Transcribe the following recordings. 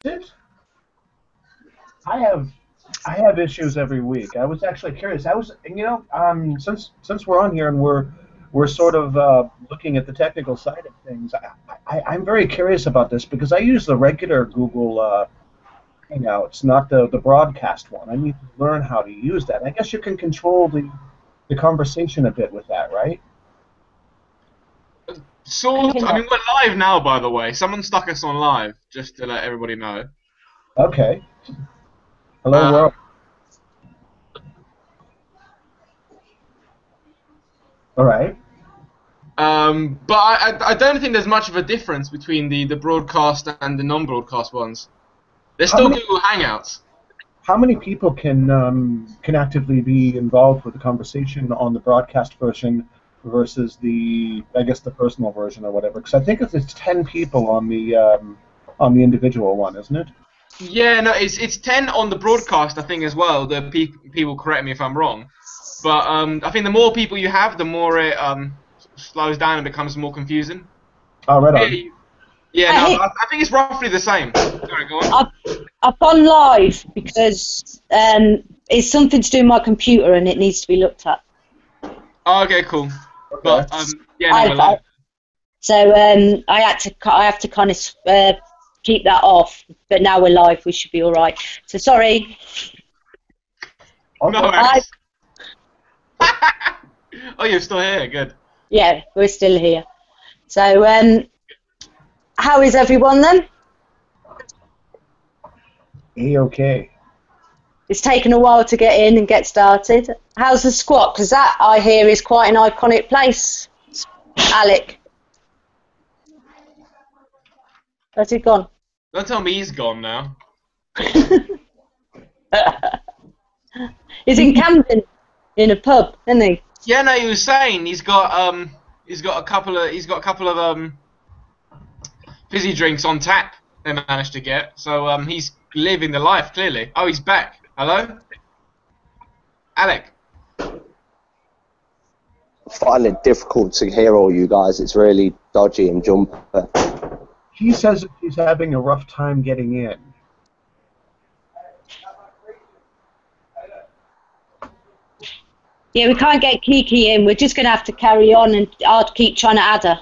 it? I have issues every week. I was actually curious. Since we're on here and we're sort of looking at the technical side of things, I'm very curious about this because I use the regular Google Hangouts, not the broadcast one. I need to learn how to use that. I guess you can control the conversation a bit with that, right? Sort. I mean, we're live now, by the way. Someone stuck us on live, just to let everybody know. Okay. Hello, world. All right. But I don't think there's much of a difference between the broadcast and the non-broadcast ones. They're still Google Hangouts. How many people can actively be involved with the conversation on the broadcast version versus the personal version or whatever? Because I think it's 10 people on the individual one, isn't it? Yeah, no, it's 10 on the broadcast, I think, as well. The people correct me if I'm wrong, but I think the more people you have, the more it slows down and becomes more confusing. Oh, right on. Yeah, no, I think it's roughly the same. Sorry, go on. I've gone live because it's something to do with my computer and it needs to be looked at. Oh, okay, cool. Okay. But yeah, no, we're live. So I have to kind of keep that off. But now we're live. We should be all right. So sorry. No worries. Oh, you're still here. Good. Yeah, we're still here. So how is everyone then? A-okay. It's taken a while to get in and get started. How's the squat? Because that, I hear, is quite an iconic place. Alec. Where's he gone? Don't tell me he's gone now. He's in Camden, in a pub, isn't he? Yeah, no, he was saying he's got a couple of fizzy drinks on tap. They managed to get, so he's living the life clearly. Oh, he's back. Hello, Alec. I find it difficult to hear all you guys. It's really dodgy and jumpy. He says he's having a rough time getting in. Yeah, we can't get Kiki in. We're just going to have to carry on, and I'll keep trying to add her.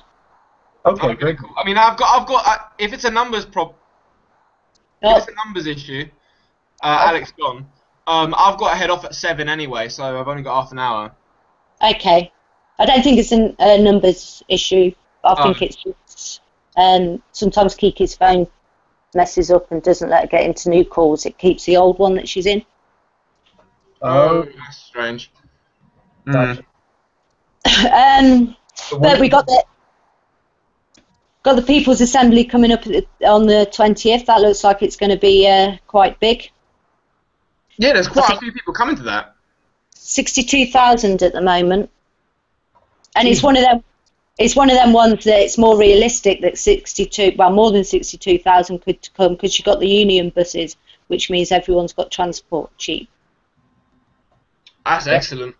Okay, great. Cool. I mean, I've got. If it's a numbers if it's a numbers issue, Alec's gone. I've got to head off at 7 anyway, so I've only got half an hour. Okay. I don't think it's a numbers issue. I think it's just sometimes Kiki's phone messes up and doesn't let her get into new calls. It keeps the old one that she's in. Oh, that's strange. Gotcha. But we got the People's Assembly coming up on the 20th. That looks like it's going to be quite big. Yeah, there's quite a few people coming to that. 62,000 at the moment, and it's one of them. It's one of them ones that it's more realistic that more than 62,000 could come because you've got the union buses, which means everyone's got transport cheap. That's excellent.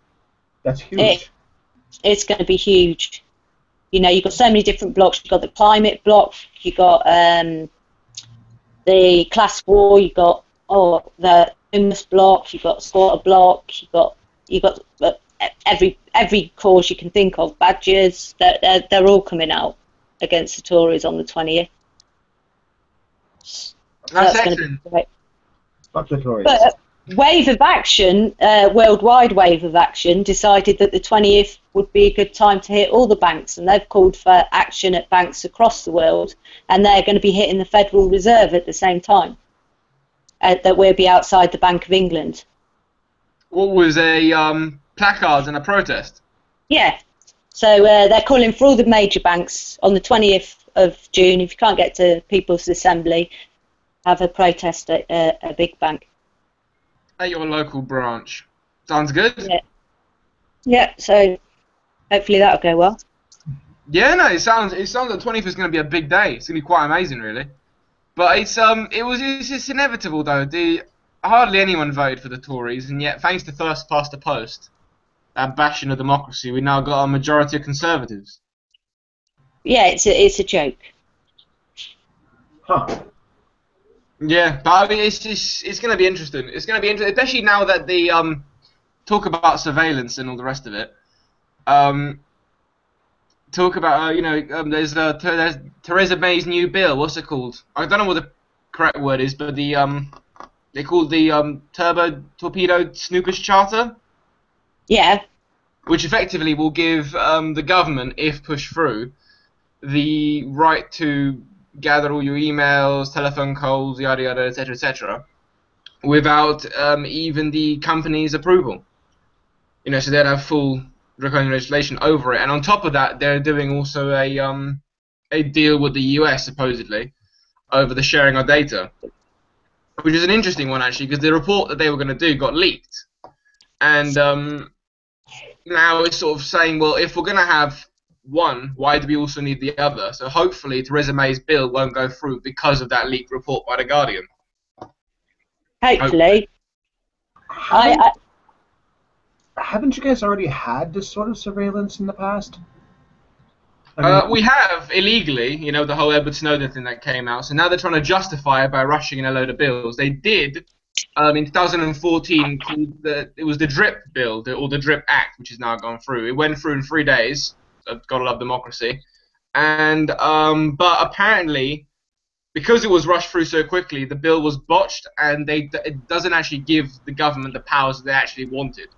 That's huge. It's going to be huge. You know, you've got so many different blocks. You've got the climate block. You've got the class war. You've got the homeless block. You've got squatter block. You've got every cause you can think of. Badgers. They're all coming out against the Tories on the 20th. That's excellent. Fuck the Tories. But Wave of Action, worldwide Wave of Action, decided that the 20th would be a good time to hit all the banks, and they've called for action at banks across the world, and they're going to be hitting the Federal Reserve at the same time. That we'll be outside the Bank of England. What was a placard and a protest? Yeah. So they're calling for all the major banks on the 20th of June. If you can't get to People's Assembly, have a protest at a big bank. At your local branch. Sounds good. Yeah. Yeah. So hopefully that'll go well. Yeah, no, it sounds like 20th is going to be a big day. It's going to be quite amazing, really. But it's just inevitable though. Hardly anyone voted for the Tories, and yet thanks to first past the post, that bashing of democracy, we now got a majority of Conservatives. Yeah, it's a joke. Huh. Yeah, but I mean, it's going to be interesting. It's going to be interesting, especially now that the talk about surveillance and all the rest of it. Um, talk about there's Theresa May's new bill. What's it called? I don't know what the correct word is, but they called the Turbo Torpedo Snoopers Charter, Yeah. which effectively will give the government, if pushed through, the right to gather all your emails, telephone calls, yada yada, etc., without even the company's approval. So they'd have full draconian legislation over it, and on top of that, they're doing also a deal with the US supposedly over the sharing of data, which is an interesting one actually, because the report that they were going to do got leaked, and now it's sort of saying, well, if we're going to have one, why do we also need the other? So hopefully Theresa May's bill won't go through because of that leaked report by the Guardian. Hopefully. Haven't, I haven't you guys already had this sort of surveillance in the past? I mean, We have illegally, the whole Edward Snowden thing that came out. So now they're trying to justify it by rushing in a load of bills. They did in 2014. It was the DRIP bill, or the DRIP Act, which is now gone through. It went through in 3 days. Gotta love democracy. And but apparently, because it was rushed through so quickly, the bill was botched, and it doesn't actually give the government the powers that they actually wanted.